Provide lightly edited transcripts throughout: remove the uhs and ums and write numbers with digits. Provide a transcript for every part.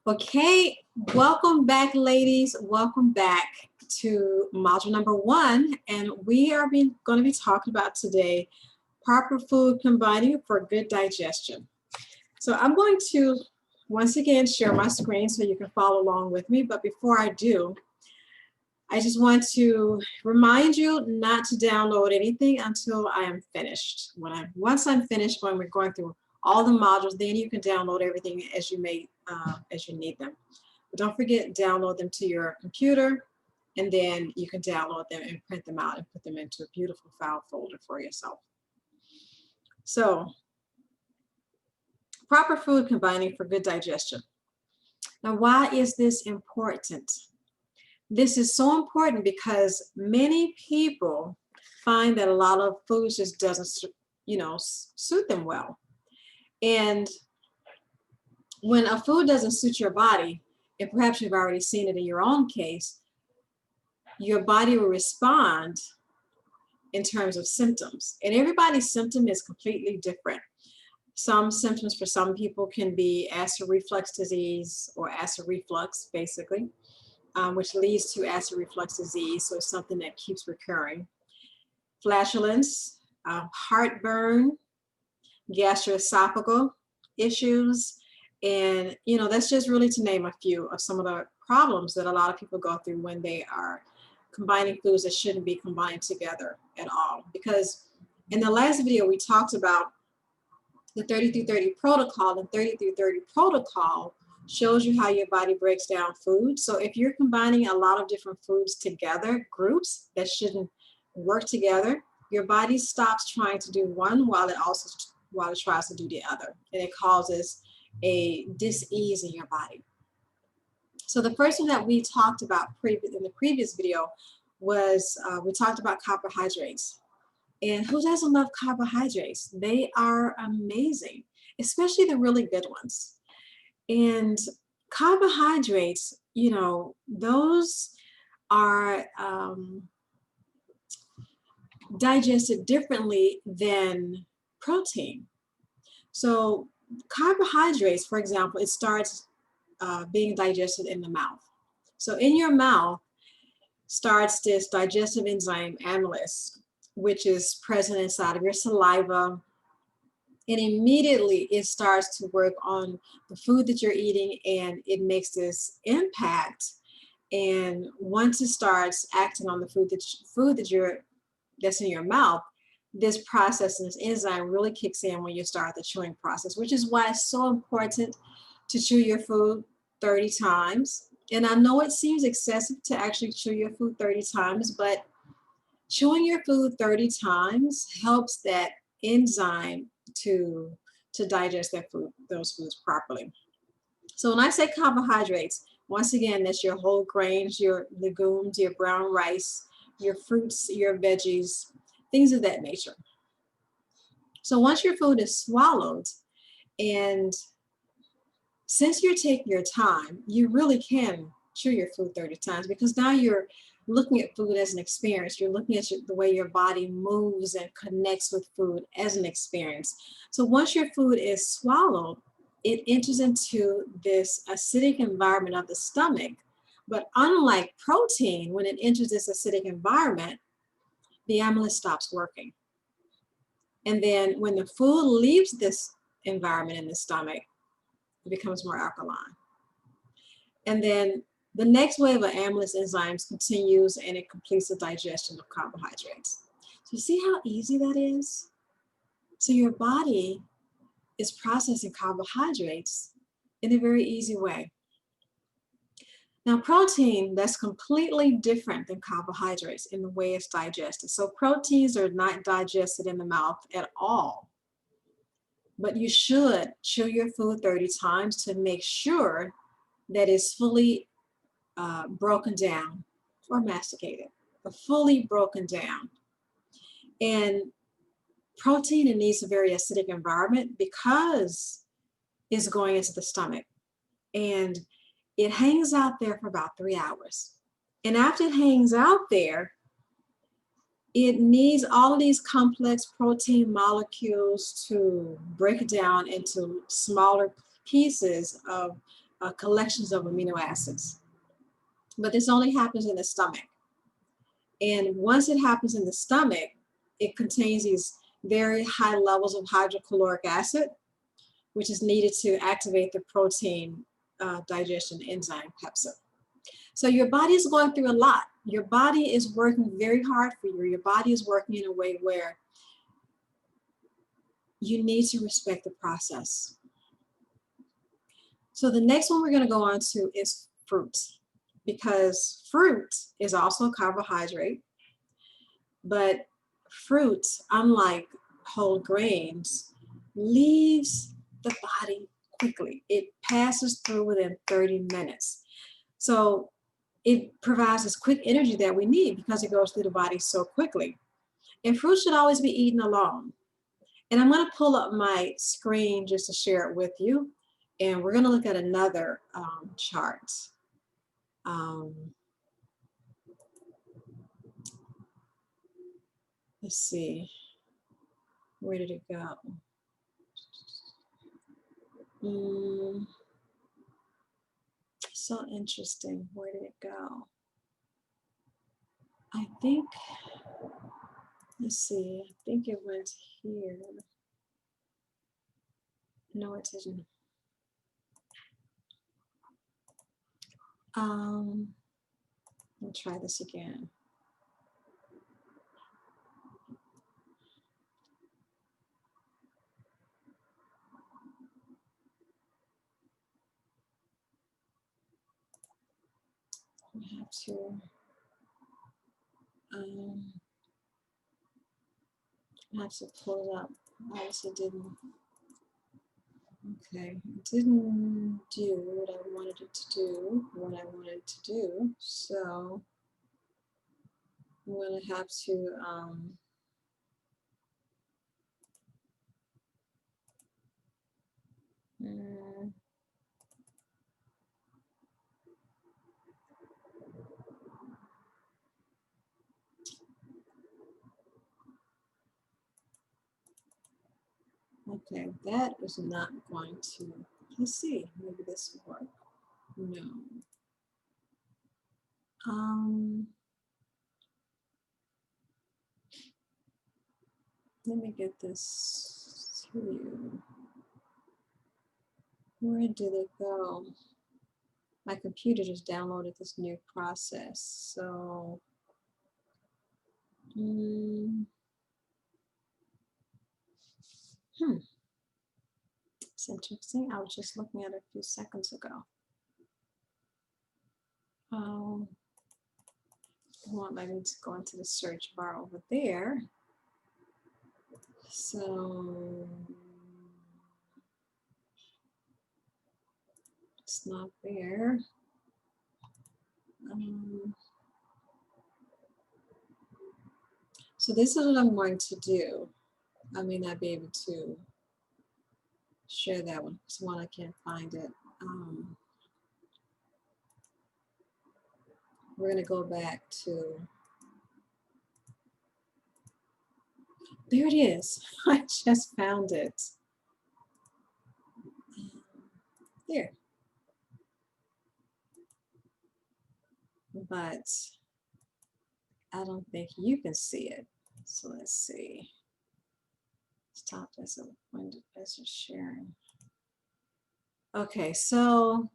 Okay, welcome back, ladies. Welcome back to module number 1, and we are going to be talking about today proper food combining for good digestion. So I'm going to once again share my screen so you can follow along with me. But before I do, I just want to remind you not to download anything until I am finished. Once I'm finished, when we're going through all the modules, then you can download everything as you need them. But don't forget, download them to your computer, and then you can download them and print them out and put them into a beautiful file folder for yourself. So, proper food combining for good digestion. Now, why is this important? This is so important because many people find that a lot of foods just doesn't, suit them well. And when a food doesn't suit your body, and perhaps you've already seen it in your own case, your body will respond in terms of symptoms. And everybody's symptom is completely different. Some symptoms for some people can be acid reflux disease or acid reflux, basically, which leads to acid reflux disease. So it's something that keeps recurring. Flatulence, heartburn, gastroesophageal issues. And, that's just really to name a few of some of the problems that a lot of people go through when they are combining foods that shouldn't be combined together at all. Because in the last video, we talked about the 30-30 protocol, and 30-30 protocol shows you how your body breaks down food. So if you're combining a lot of different foods together, groups that shouldn't work together, your body stops trying to do one while it tries to do the other. And it causes a dis-ease in your body. So the first one that we talked about in the previous video was we talked about carbohydrates. And who doesn't love carbohydrates? They are amazing, especially the really good ones. And carbohydrates, those are digested differently than protein. So carbohydrates, for example, it starts being digested in the mouth. So in your mouth starts this digestive enzyme amylase, which is present inside of your saliva. And immediately it starts to work on the food that you're eating, and it makes this impact. And once it starts acting on the food that's in your mouth, this process and this enzyme really kicks in when you start the chewing process, which is why it's so important to chew your food 30 times. And I know it seems excessive to actually chew your food 30 times, but chewing your food 30 times helps that enzyme to digest those foods properly. So when I say carbohydrates, once again, that's your whole grains, your legumes, your brown rice, your fruits, your veggies, things of that nature. So once your food is swallowed, and since you're taking your time, you really can chew your food 30 times, because now you're looking at food as an experience. You're looking at the way your body moves and connects with food as an experience. So once your food is swallowed, it enters into this acidic environment of the stomach. But unlike protein, when it enters this acidic environment, the amylase stops working. And then when the food leaves this environment in the stomach, it becomes more alkaline. And then the next wave of amylase enzymes continues, and it completes the digestion of carbohydrates. So you see how easy that is? So your body is processing carbohydrates in a very easy way. Now, protein, that's completely different than carbohydrates in the way it's digested. So proteins are not digested in the mouth at all. But you should chew your food 30 times to make sure that it's fully broken down or masticated, but fully broken down. And protein, it needs a very acidic environment because it's going into the stomach. And it hangs out there for about 3 hours. And after it hangs out there, it needs all of these complex protein molecules to break it down into smaller pieces of collections of amino acids. But this only happens in the stomach. And once it happens in the stomach, it contains these very high levels of hydrochloric acid, which is needed to activate the protein digestion enzyme pepsin. So your body is going through a lot. Your body is working very hard for you. Your body is working in a way where you need to respect the process. So the next one we're going to go on to is fruit, because fruit is also a carbohydrate, but fruit, unlike whole grains, leaves the body quickly. It passes through within 30 minutes. So it provides this quick energy that we need because it goes through the body so quickly. And fruit should always be eaten alone. And I'm going to pull up my screen just to share it with you. And we're going to look at another chart. Let's see. Where did it go? So interesting. Where did it go? I think, let's see. I think it went here. No, it didn't. I'll try this again. I have to pull it up. Obviously didn't. Okay, it didn't do what I wanted it to do, so I'm going to have to okay, that is not going to, let's see, maybe this will work. No. Let me get this to you. Where did it go? My computer just downloaded this new process, so it's interesting. I was just looking at it a few seconds ago. It won't let me go into the search bar over there. So it's not there. So this is what I'm going to do. I may not be able to share that one because one, I can't find it. We're going to go back to, there it is. I just found it. There. But I don't think you can see it. So let's see. Stop as a window as you're sharing. Okay, so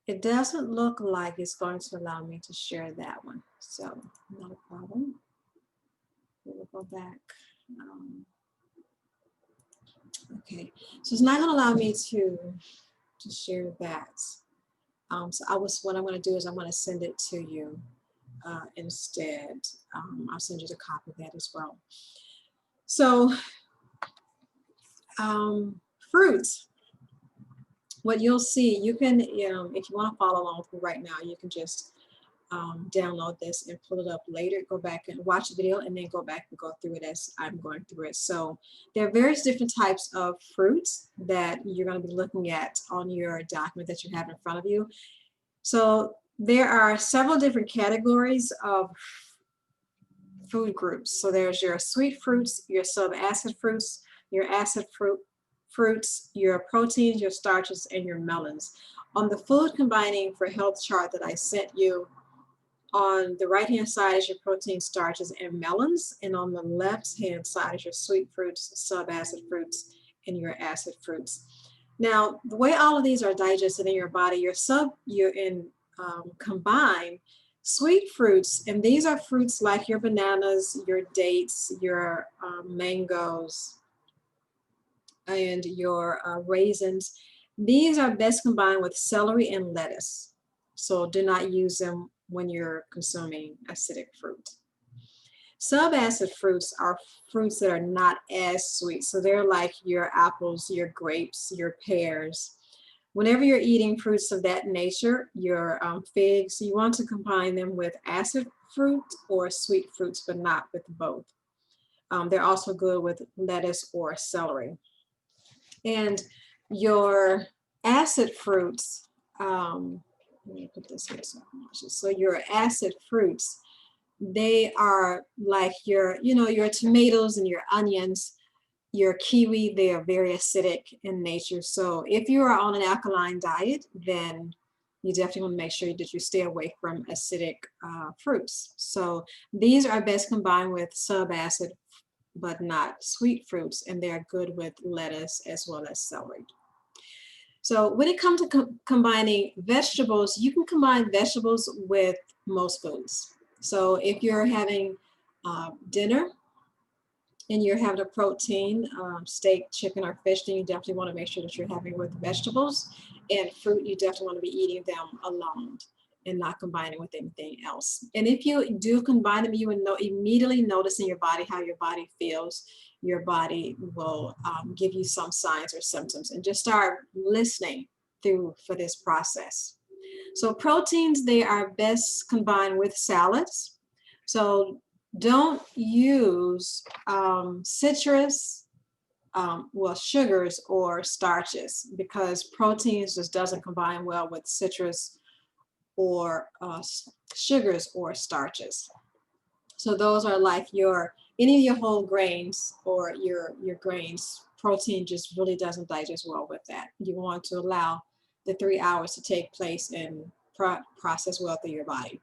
it doesn't look like it's going to allow me to share that one. So not a problem. We'll go back. Okay, so it's not going to allow me to share that. So what I'm going to do is I'm going to send it to you instead. I'll send you a copy of that as well. So fruits. What you'll see, you can, if you want to follow along with me right now, you can just download this and pull it up later, go back and watch the video and then go back and go through it as I'm going through it. So there are various different types of fruits that you're going to be looking at on your document that you have in front of you. So there are several different categories of food groups. So there's your sweet fruits, your subacid fruits, your acid fruits, your proteins, your starches, and your melons. On the food combining for health chart that I sent you, on the right-hand side is your protein, starches, and melons, and on the left-hand side is your sweet fruits, sub-acid fruits, and your acid fruits. Now, the way all of these are digested in your body, combined sweet fruits, and these are fruits like your bananas, your dates, your mangoes, and your raisins. These are best combined with celery and lettuce. So do not use them when you're consuming acidic fruit. Subacid fruits are fruits that are not as sweet. So they're like your apples, your grapes, your pears. Whenever you're eating fruits of that nature, your figs, you want to combine them with acid fruit or sweet fruits, but not with both. They're also good with lettuce or celery. And your acid fruits, let me put this here so your acid fruits, they are like your, your tomatoes and your onions, your kiwi. They are very acidic in nature. So if you are on an alkaline diet, then you definitely want to make sure that you stay away from acidic fruits. So these are best combined with subacid but not sweet fruits, and they're good with lettuce as well as celery. So when it comes to combining vegetables, you can combine vegetables with most foods. So if you're having dinner and you're having a protein, steak, chicken, or fish, then you definitely want to make sure that you're having it with vegetables. And fruit, you definitely want to be eating them alone and not combining with anything else. And if you do combine them, you will immediately notice in your body how your body feels. Your body will give you some signs or symptoms, and just start listening for this process. So proteins, they are best combined with salads. So don't use citrus, sugars or starches, because proteins just doesn't combine well with citrus or sugars or starches. So those are like any of your whole grains or your grains. Protein just really doesn't digest well with that. You want to allow the 3 hours to take place and process well through your body.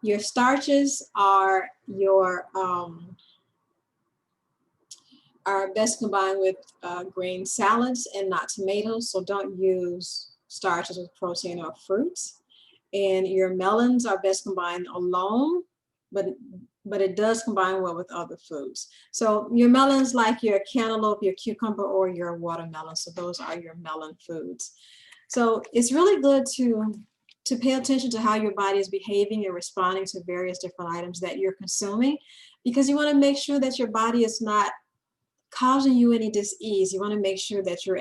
Your starches are best combined with green salads and not tomatoes. So don't use starches with protein or fruits. And your melons are best combined alone, but it does combine well with other foods. So your melons, like your cantaloupe, your cucumber, or your watermelon. So those are your melon foods. So it's really good to pay attention to how your body is behaving and responding to various different items that you're consuming, because you want to make sure that your body is not causing you any dis-ease. You want to make sure that you're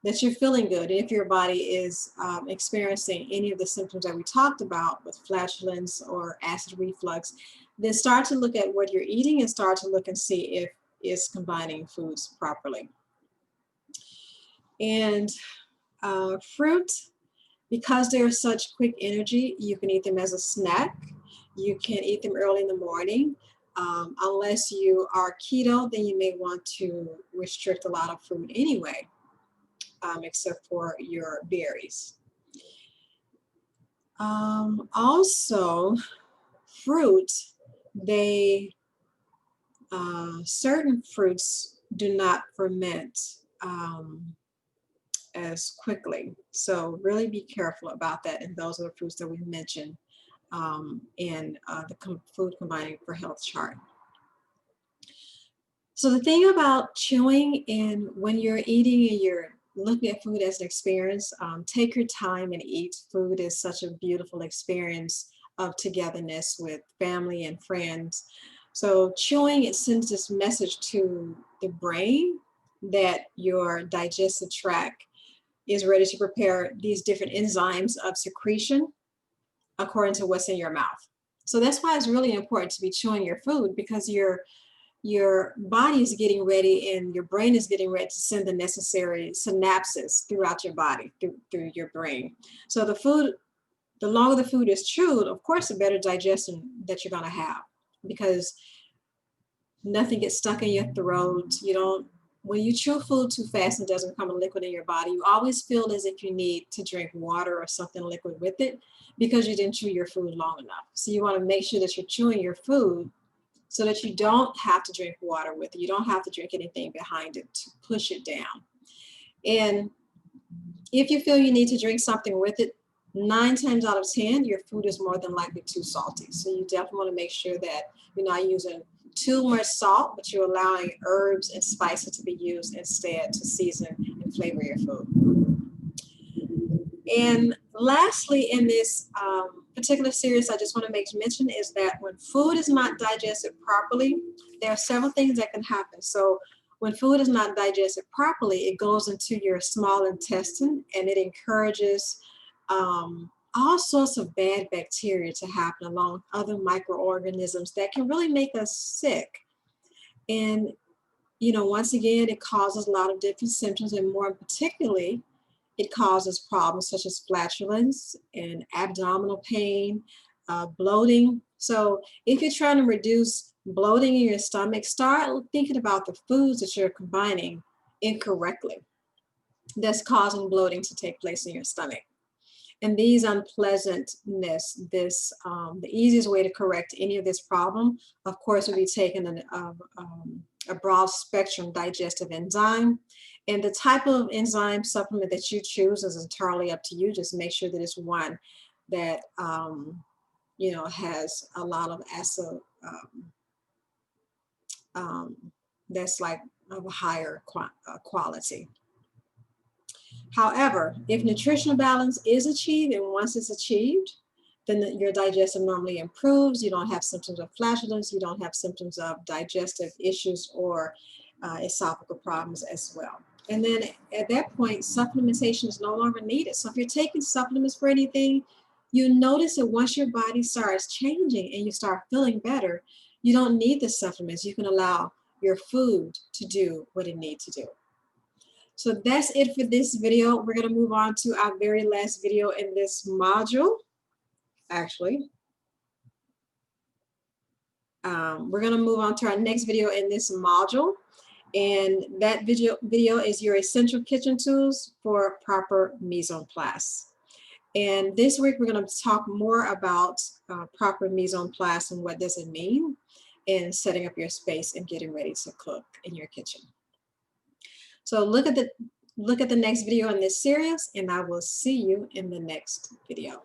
that you're feeling good. And if your body is experiencing any of the symptoms that we talked about with flatulence or acid reflux, then start to look at what you're eating and start to look and see if it's combining foods properly. And fruit, because they're such quick energy, you can eat them as a snack. You can eat them early in the morning. Unless you are keto, then you may want to restrict a lot of fruit anyway, except for your berries. Also, fruit, certain fruits do not ferment as quickly. So really be careful about that. And those are the fruits that we mentioned in the food combining for health chart. So the thing about chewing, and when you're eating and you're looking at food as an experience, take your time and eat. Food is such a beautiful experience of togetherness with family and friends. So chewing, it sends this message to the brain that your digestive tract is ready to prepare these different enzymes of secretion according to what's in your mouth. So that's why it's really important to be chewing your food, because your body is getting ready and your brain is getting ready to send the necessary synapses throughout your body, through your brain. So the longer the food is chewed, of course, the better digestion that you're going to have, because nothing gets stuck in your throat. You don't when you chew food too fast and it doesn't become a liquid in your body, you always feel as if you need to drink water or something liquid with it because you didn't chew your food long enough. So you want to make sure that you're chewing your food so that you don't have to drink water with it. You don't have to drink anything behind it to push it down. And if you feel you need to drink something with it, 9 times out of 10, your food is more than likely too salty. So you definitely want to make sure that you're not using too much salt, but you're allowing herbs and spices to be used instead to season and flavor your food. And lastly, in this particular series, I just want to make mention is that when food is not digested properly, there are several things that can happen. So when food is not digested properly, it goes into your small intestine and it encourages all sorts of bad bacteria to happen along with other microorganisms that can really make us sick. And, you know, once again, it causes a lot of different symptoms, and more particularly, it causes problems such as flatulence and abdominal pain, bloating. So if you're trying to reduce bloating in your stomach, start thinking about the foods that you're combining incorrectly that's causing bloating to take place in your stomach. And these unpleasantness, the easiest way to correct any of this problem, of course, would be taking a broad spectrum digestive enzyme. And the type of enzyme supplement that you choose is entirely up to you. Just make sure that it's one that, you know, has a lot of acid, that's like of a higher quality. However, if nutritional balance is achieved, and once it's achieved, then your digestion normally improves. You don't have symptoms of flatulence. You don't have symptoms of digestive issues or esophageal problems as well. And then at that point, supplementation is no longer needed. So if you're taking supplements for anything, you notice that once your body starts changing and you start feeling better, you don't need the supplements. You can allow your food to do what it needs to do. So that's it for this video. We're going to move on to our very last video in this module. Actually, we're going to move on to our next video in this module. And that video is your essential kitchen tools for proper mise en place. And this week, we're going to talk more about proper mise en place and what does it mean in setting up your space and getting ready to cook in your kitchen. So look at the next video in this series, and I will see you in the next video.